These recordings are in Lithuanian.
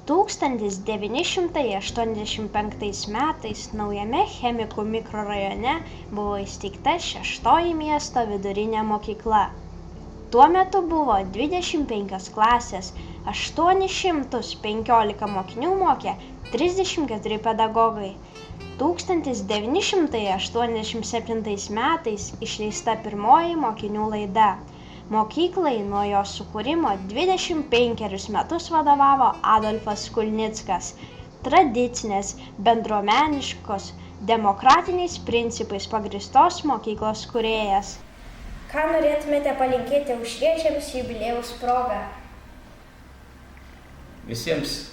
1985 metais naujame Chemikų mikrorajone buvo įsteigta 6 miesto vidurinė mokykla. Tuo metu buvo 25 klasės, 815 mokinių mokė 34 pedagogai. 1987 metais išleista pirmoji mokinių laida. Mokyklai nuo jos sukūrimo 25 metus vadovavo Adolfas Kulnickas, tradicinės, bendruomeniškos, demokratiniais principais pagrįstos mokyklos kūrėjas. Ką norėtumėte palinkėti aušriečiams jubiliejaus proga? Visiems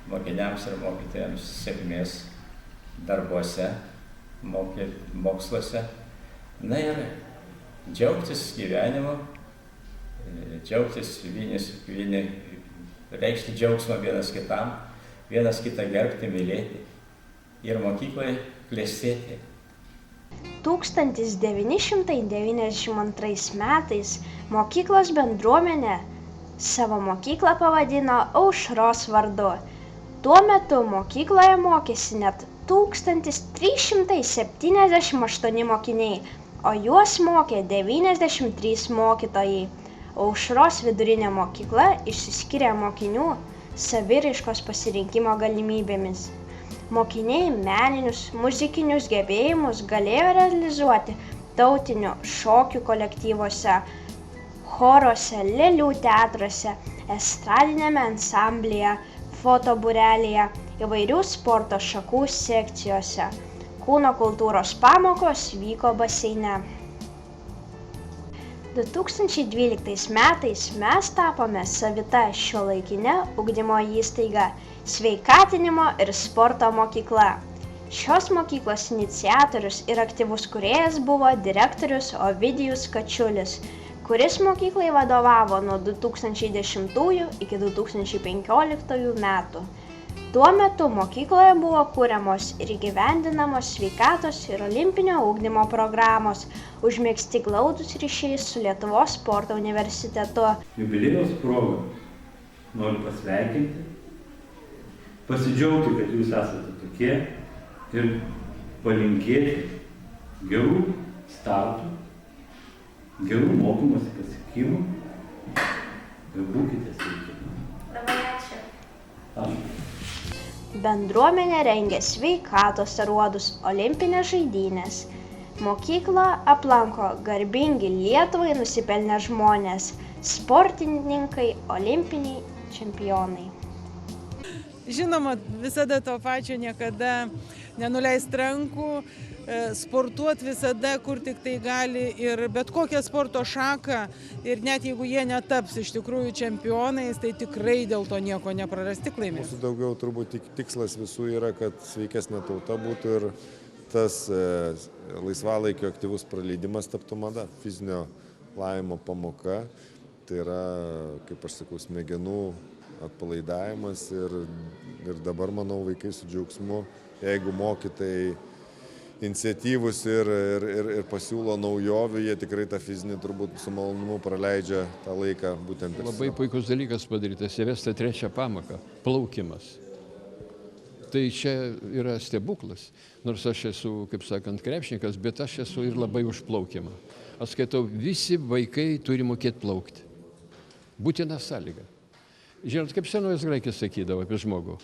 mokiniams ir mokytojams sėkmės darbuose, moksluose. Na ir džiaugtis gyvenimu, džiaugtis vieni, reikšti džiaugsmą vienas kitam, vienas kitą gerbti, mylėti ir mokyklai klestėti. 1992 metais mokyklos bendruomenė savo mokyklą pavadino Aušros vardu. Tuo metu mokykloje mokėsi net 1378 mokiniai, o juos mokė 93 mokytojai. Aušros vidurinė mokykla išsiskiria mokinių saviraiškos pasirinkimo galimybėmis. Mokiniai meninius, muzikinius gebėjimus galėjo realizuoti tautinių šokių kolektyvuose, choruose, lėlių teatruose, estradinėme ansamblyje, fotobūrelėje, įvairių sporto šakų sekcijose. Kūno kultūros pamokos vyko baseine. 2012 metais mes tapome savita šiuolaikine ugdymo įstaiga, sveikatinimo ir sporto mokykla. Šios mokyklos iniciatorius ir aktyvus kūrėjas buvo direktorius Ovidijus Kačiulis, kuris mokyklai vadovavo nuo 2010 iki 2015 metų. Tuo metu mokykloje buvo kuriamos ir įgyvendinamos sveikatos ir olimpinio ugdymo programos, užmegzti glaudūs ryšiai su Lietuvos sporto universitetu. Jubiliejaus proga noriu pasveikinti, pasidžiaugti, kad jūs esate tokie ir palinkėti gerų startų, gerų mokymosi pasiekimų ir būkite sveiki. Labai ačiū. Ačiū. Bendruomenė rengia sveikatos aruodus, olimpinės žaidynės. Mokyklą aplanko garbingi Lietuvai nusipelnę žmonės, sportininkai, olimpiniai čempionai. Žinoma, visada to pačio, niekada nenuleist rankų, sportuoti visada, kur tik tai gali ir bet kokią sporto šaką ir net jeigu jie netaps iš tikrųjų čempionais, tai tikrai dėl to nieko nepraras, tik laimės. Mūsų daugiau turbūt tikslas visų yra, kad sveikesnė tauta būtų ir tas laisvalaikio aktyvus praleidimas taptų mada, fizinio lavimo pamoka, tai yra, kaip aš sakau, smegenų atpalaidavimas ir dabar, manau, vaikai su džiaugsmu, jeigu mokytojai iniciatyvus ir pasiūlo naujovių, jie tikrai tą fizinį turbūt su malonumu praleidžia tą laiką būtent per save. Labai puikus dalykas padarytas, įvesta 3 pamoka – plaukimas. Tai čia yra stebuklas, nors aš esu, kaip sakant, krepšininkas, bet aš esu ir labai už plaukimą. Aš skaitau, visi vaikai turi mokėti plaukti. Būtina sąlyga. Žinot, kaip senovės graikai sakydavo apie žmogų,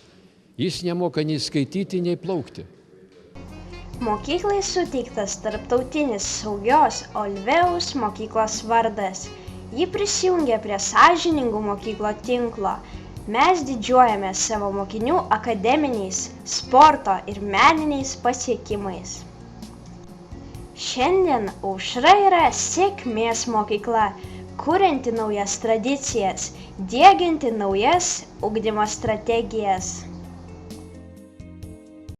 jis nemoka nei skaityti, nei plaukti. Mokyklai suteiktas tarptautinis saugios Olveus mokyklos vardas. Ji prisijungė prie sąžiningų mokyklo tinklo. Mes didžiuojamės savo mokinių akademiniais, sporto ir meniniais pasiekimais. Šiandien Aušra yra sėkmės mokykla, kurianti naujas tradicijas, diegianti naujas ugdymo strategijas.